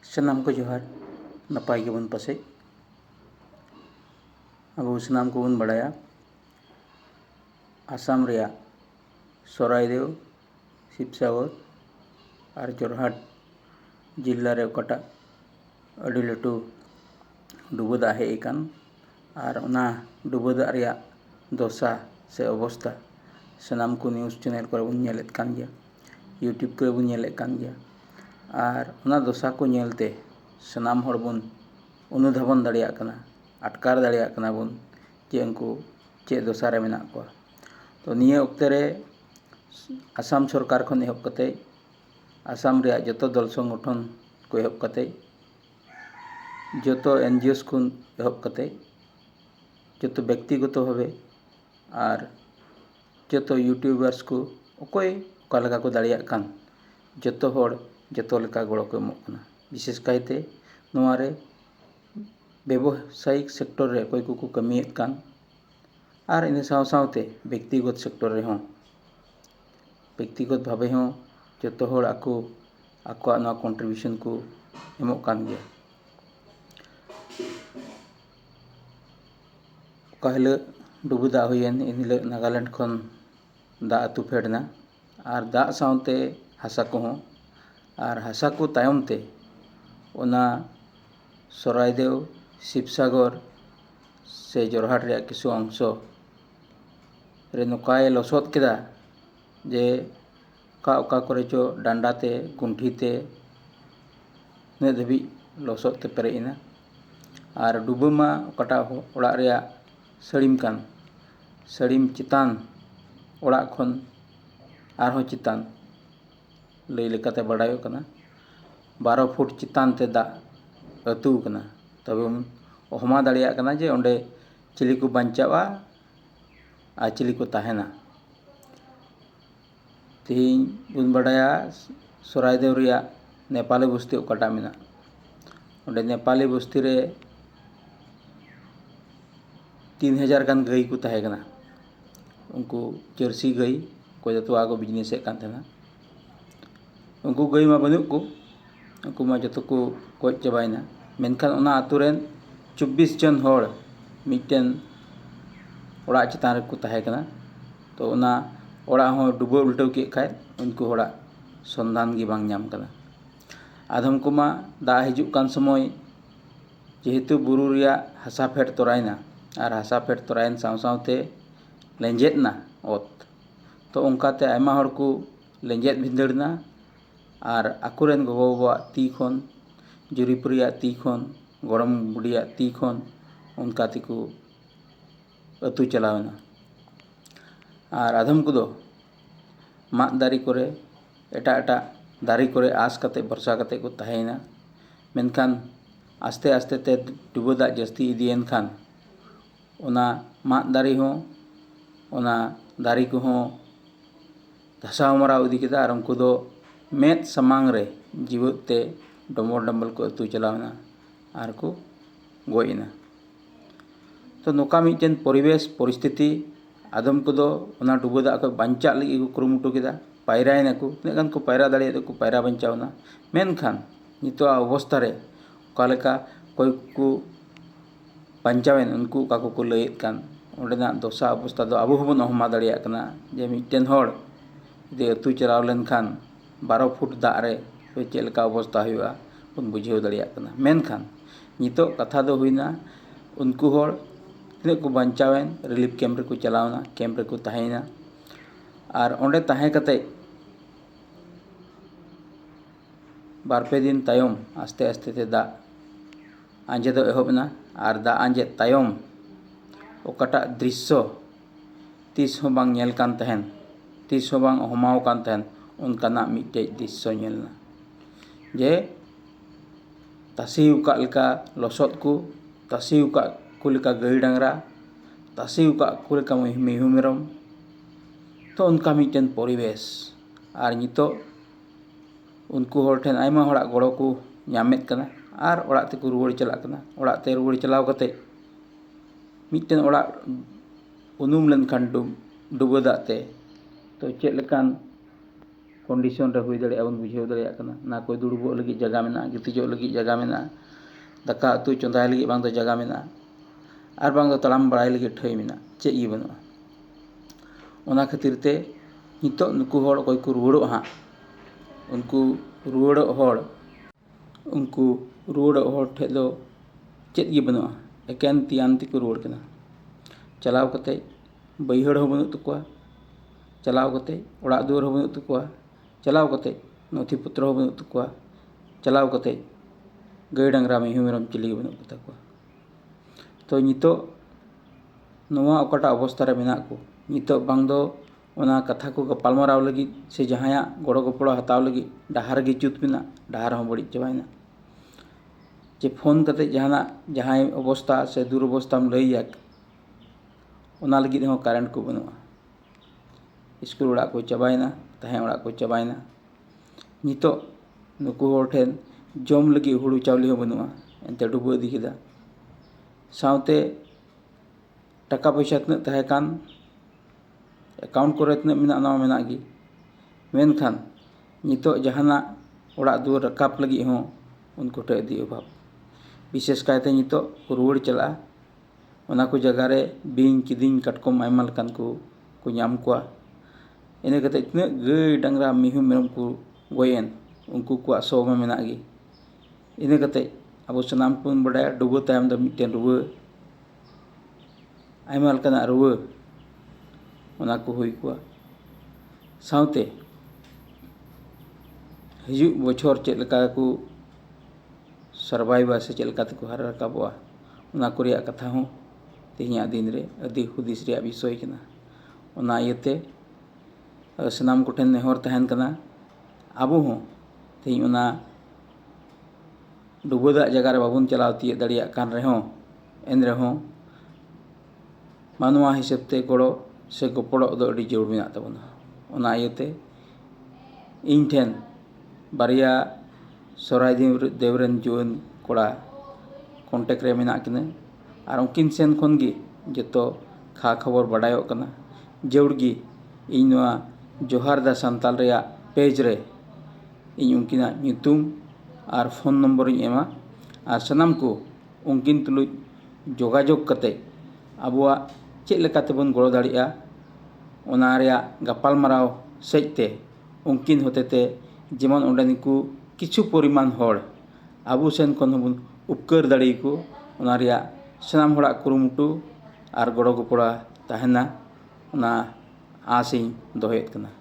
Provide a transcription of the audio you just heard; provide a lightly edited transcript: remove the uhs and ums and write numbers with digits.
सनाम को जोहार नपाय गेबन पासे अब सनाम को बन बड़ाया आसाम रेया सरायदेव शिवसागर और जोरहाट जिला रे ओकाटा अड़ी लटू डुबदा हेज अकान और उना डुबदा रेया दशा से अवस्था सनाम को न्यूज़ चैनल को बन नेलेत कान गया यूट्यूब को बन नेलेत कान गया और उना दशा को नेलते सनाम हर बन अनुधावन दाड़ियाग कना आटकार दाड़ियाग कना बन जे उनको चे दशा रे मेना को तो निया उक्ते रे आसाम सरकार खन एहब कते आसाम रे जतो दल संगठन को एहब कते जतो एनजीओस को एहब कते जतो व्यक्तिगत भावे और जतो यूट्यूबर्स को अकोय ओका को दाड़ियाग कान जतो हर जतो लेका गड़ो को एमोग कना विशेष कायते नोआरे व्यवसायिक सेक्टर रे अकोय को कमियेद कान और इन साव सावते व्यक्तिगत सेक्टर रे हों व्यक्तिगत भावे हों जतो हर आको आको ना कंट्रीब्यूशन को एमोग कान गया कहले डुबुदा हुयन इन हिल नागालैंड खन दा अतु फेडना और दा सावते हासा को हों और हासा को तायम ते ओना सरायदेव शिवसागर से जोरहाट रे किसु अंश रे नोकाय लसोद केदा जे ओका करे चो डांडाते गुंठीते ने धबी लसोद ते पेरेना और डुबमा ओकाटा ओड़ा रे सड़ीम कान सड़ीम चितान ओड़ा खन आरहों चितान लई लेकाते बड़ायो कना 12 फुट चितान ते दा अतु कना तबे ओहमा दाड़ियाग कना जे ओंडे चिली को बंचावा आ चिली को ताहेना तीन बुन बड़ाया सरायदेव रिया नेपाली बस्ती ओकाटा मेना ओंडे नेपाली बस्ती रे 3000 गान गई को ताहे कना उनको जर्सी गई कोई तो आगो बिजनेस कान थेना उनको गई मा बनु को उनको मा जतो को कोई चबाइना मेनखान ओना आतुरेन 24 जन हर मिटन ओड़ा चितान रे को ताहे कना तो ओना ओड़ा हो डुबो उल्टो के खाय उनको ओड़ा संधान गी बांग नाम कना आधम को मा दा हिजु कान समय जेहेतु बुरु रिया हासा फेट तोरायना और हासा फेट तोरायन साव सावते लेंजेदना ओत तो उनकाते आयमा हर को लेंजेद भिंदड़ना और आकुरेन गोगो बाबा ती खन जुरीपुरिया ती खन गरम बुढ़िया ती खन उनका तिको अतु चलावना और आधम को माग दारी करे एटा एटा दारी करे आस कते भरसा कते को ताहेना मेनखान आस्ते आस्ते ते डुबदा जस्ती इदियन खान ओना माग दारी हो ओना दारी को हो धसाव मराव इदी केदा और उनको दो मेद समांग रे जीवते डम्बल डम्बल को अतु चलावना और को गोइना तो नोका मिटन परिवेश परिस्थिति आदम को दो ओना डुबदा को बांचा लगी को कुरुमुटु केदा पायरायना को तिनागान को पायरा दाड़े को पायरा बांचावना मेनखान नितो अवस्था रे ओकालेका कोई को बांचावेन उनको काको को लयेत कान ओंडेना दशा अवस्था दो आबो हबन अहमा दाड़ियाग कना जे मिटन हर जे अतु चलाव लेन खान 12 फुट दा रे चेद लेका अवस्था हुआ बन बुझेव दाड़ियाग कना मेनखान नितो कथा दो हुइना उनको हर तिना को बांचावेन रिलीफ कैम्प रे को चलावना कैम्प रे को ताहेना और ओंडे ताहे कते बारपे दिन तायम आस्ते आस्ते ते दा आंजे दो एहबना और दा आंजे तायम ओकाटा दृश्य तीस हो बांग नेल कान तहन तीस हो बांग हमाव कान तहन उनकाना मिटे दृश्य नेलना जे तासी उका लेका लसोद को तासी उका को लेका गाई डांगरा तासी उका को लेका मिहु मेरम तो उनका मिटन परिवेश और नितो उनको हर ठेन आयमा हड़ा गड़ो को नामेद कना और ओड़ा ते को रुवाड़ चला कना ओड़ा ते रुवाड़ चलाव कते मिटन ओड़ा उनुम लेन खान डुबदा ते तो चेद लेकान कंडीशन रे हुई दाड़े बन बुझाव दाड़े कना ना कोई दुड़ुबो लगी जगह मेना गितिजो लगी जगह मेना दाका उतु चंदाय लगी बांग दो जगह मेना और बांग दो तड़ाम बड़ाई लगी ठई मेना चेक गी बनुआ ओना खातिर ते नितो नुकु होड़ कोई को रुवाड़ो हां उनको रुवाड़ो होड़ ठे दो चेक गी बनुआ एकेन तियान ती को रुवाड़ कना चलाव कते बैहड़ हो बनु तकुआ चलाव कते ओड़ा दुआर हो बनु तकुआ चलाव कते नथि पत्र हो बनु तकुआ चलाव कते गाय डांगरा मिहु मेरम चिली बनु तकुआ तो नितो नोआ ओकाटा अवस्था रे मेना को नितो बांग दो ओना कथा को गपालमाराव लगी से जहाया गड़ो गपड़ो हताव लगी डाहार गे जुत मेना डाहार हो बड़ी चबायना जे फोन कते जहाना जहाय अवस्था से दूर अवस्था में लैया ओना लगी हो कारेंट को बनुआ स्कूल ओड़ा को चबायना तहे ओड़ा को चबायना नितो नुकु होड़ ठेन जम लगी हुड़ू चावली हो बनुआ एंते डुबो इदी केदा सावते टाका पैसा तने तहे कान अकाउंट को तने मेना ना मेना गी मेनखान नितो जहाना ओड़ा दुआर रकाप लगी हो उनको टे इदी अभाव विशेष कायते नितो रुवाड़ चला ओना को जगह रे बिंग किदिंग कटकम आयमा लकान को नाम कोआ इने कते इतने गाय डांगरा मिहु मेरम को गोयेन उनको को सो में मेना गी इने कते अब सनाम को बड़ाया डुबो तायम द मिटेन रुवा आयमा लकाना रुवा ओना को हुई कोआ सावते हिजु बछर चेक लका को सर्वाइव से चेक लका को हर रकाबोआ ओना को रिया कथा हो तेहिया दिन रे अदि हुदिस रिया विषय कना ओना इयते सनाम को ठेन नेहर तहन कना आबो हो तेही ओना डुबोदा जगह रे बाबुन चलाव तिये दाड़िया कान रे हो एन रे हो मानवा हिसाब ते गड़ो से गपड़ो दो अड़ी जरूर मेना तबना ओना इयते इन ठेन बारिया सराय देवरन जुआन कोड़ा कॉन्टेक्ट रे मेना किने और उनकिन सेन खन गी जतो खा खबर बाडायो कना जरूरगी इन नोआ जोहार दा सांताल रेया पेज रे इन उनकिना ᱧᱩᱛᱩᱢ और फोन नम्बर इन एमा और सनाम को उनकिन तुलुज जोगाजोग कते आबुआ चेक लेकाते बन गड़ो दाड़िया ओना रेया गपालमाराव सेजते उनकिन होतेते जेमन ओंडे को किछु परिमाण होड़ आबु सेन खन बन उपकार दाड़िको ओना रेया सनाम होड़ा कुरुमुटु और गड़ो गपड़ा तहना ओना आसिन दोहेत कना।